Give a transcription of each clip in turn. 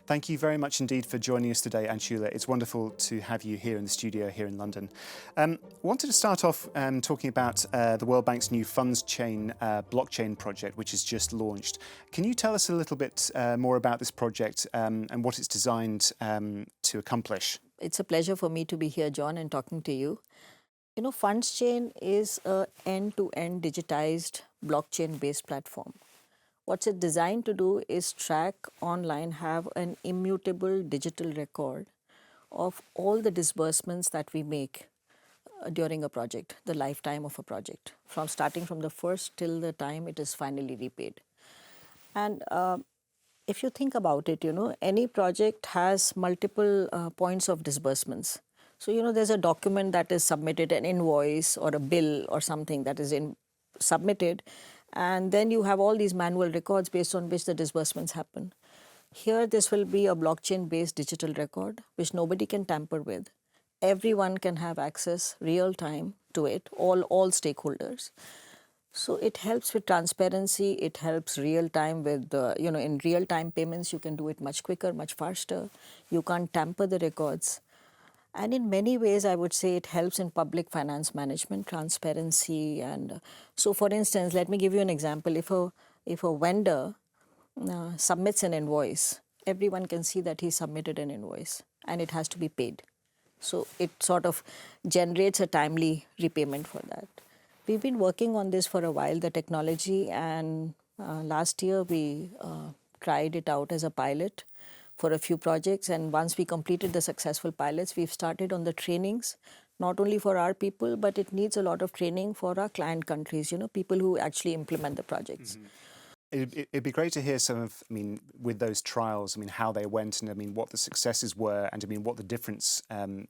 Thank you very much indeed for joining us today, Anshula. It's wonderful to have you here in the studio here in London. Wanted to start off talking about the World Bank's new funds chain blockchain project, which has just launched. Can you tell us a little bit more about this project and what it's designed to accomplish? It's a pleasure for me to be here, John, and talking to you. You know, Funds Chain is an end-to-end digitized blockchain-based platform. What's it designed to do is track online, have an immutable digital record of all the disbursements that we make during a project, the lifetime of a project, from starting from the first till the time it is finally repaid. And if you think about it, you know, any project has multiple points of disbursements. So, you know, there's a document that is submitted, an invoice or a bill or something that is submitted, and then you have all these manual records based on which the disbursements happen. Here, this will be a blockchain-based digital record, which nobody can tamper with. Everyone can have access real time to it, all stakeholders. So it helps with transparency. It helps real time with, in real time payments, you can do it much quicker, much faster. You can't tamper the records. And in many ways, I would say it helps in public finance management, transparency. And so, for instance, let me give you an example. If a vendor submits an invoice, everyone can see that he submitted an invoice and it has to be paid. So it sort of generates a timely repayment for that. We've been working on this for a while, the technology, and last year we tried it out as a pilot for a few projects. And once we completed the successful pilots, we've started on the trainings, not only for our people, but it needs a lot of training for our client countries, you know, people who actually implement the projects. Mm-hmm. It'd be great to hear some of, with those trials, how they went and, what the successes were and, what the difference,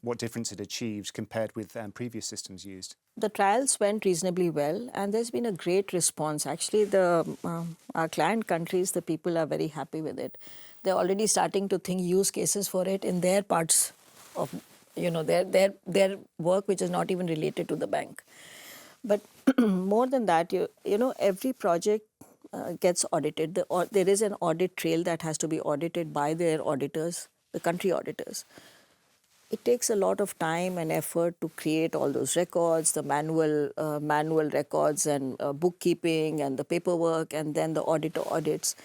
what difference it achieved compared with previous systems used. The trials went reasonably well, and there's been a great response. Actually, our client countries, the people are very happy with it. They're already starting to think use cases for it in their parts of, their work, which is not even related to the bank. But more than that, every project gets audited. There is an audit trail that has to be audited by their auditors, the country auditors. It takes a lot of time and effort to create all those records, the manual records and bookkeeping and the paperwork, and then the auditor audits.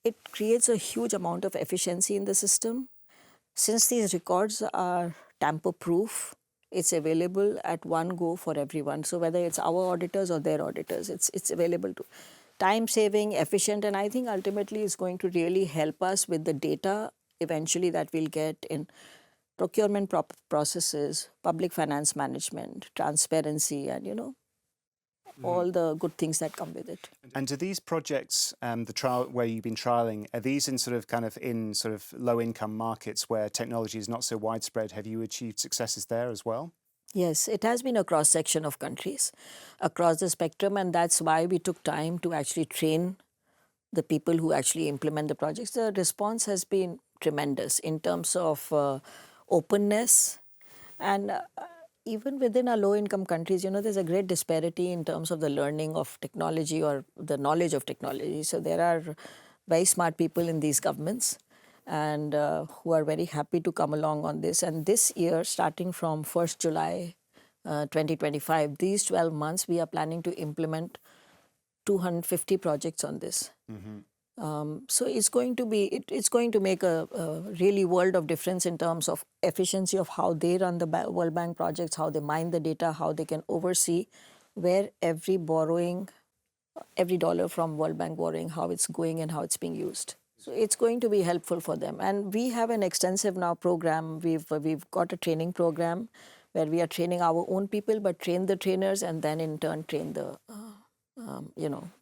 It creates a huge amount of efficiency in the system. Since these records are tamper-proof, it's available at one go for everyone. So whether it's our auditors or their auditors, it's available to. Time-saving, efficient, and I think ultimately it's going to really help us with the data eventually that we'll get in procurement processes, public finance management, transparency, and all the good things that come with it. And do these projects, the trial where you've been trialing, are these in sort of low-income markets where technology is not so widespread? Have you achieved successes there as well? Yes, it has been a cross-section of countries across the spectrum, and that's why we took time to actually train the people who actually implement the projects. The response has been tremendous in terms of openness, and even within our low-income countries, there's a great disparity in terms of the learning of technology or the knowledge of technology. So there are very smart people in these governments and who are very happy to come along on this. And this year, starting from 1st July 2025, these 12 months, we are planning to implement 250 projects on this. Mm-hmm. So it's going to make a really world of difference in terms of efficiency of how they run the World Bank projects, how they mine the data, how they can oversee where every dollar from World Bank borrowing, how it's going and how it's being used. So it's going to be helpful for them. And we have an extensive now program. We've got a training program where we are training our own people, but train the trainers and then in turn train the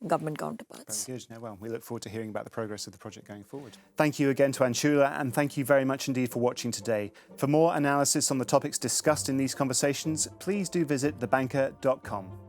government counterparts. Very good. Well, we look forward to hearing about the progress of the project going forward. Thank you again to Anshula, and thank you very much indeed for watching today. For more analysis on the topics discussed in these conversations, please do visit thebanker.com.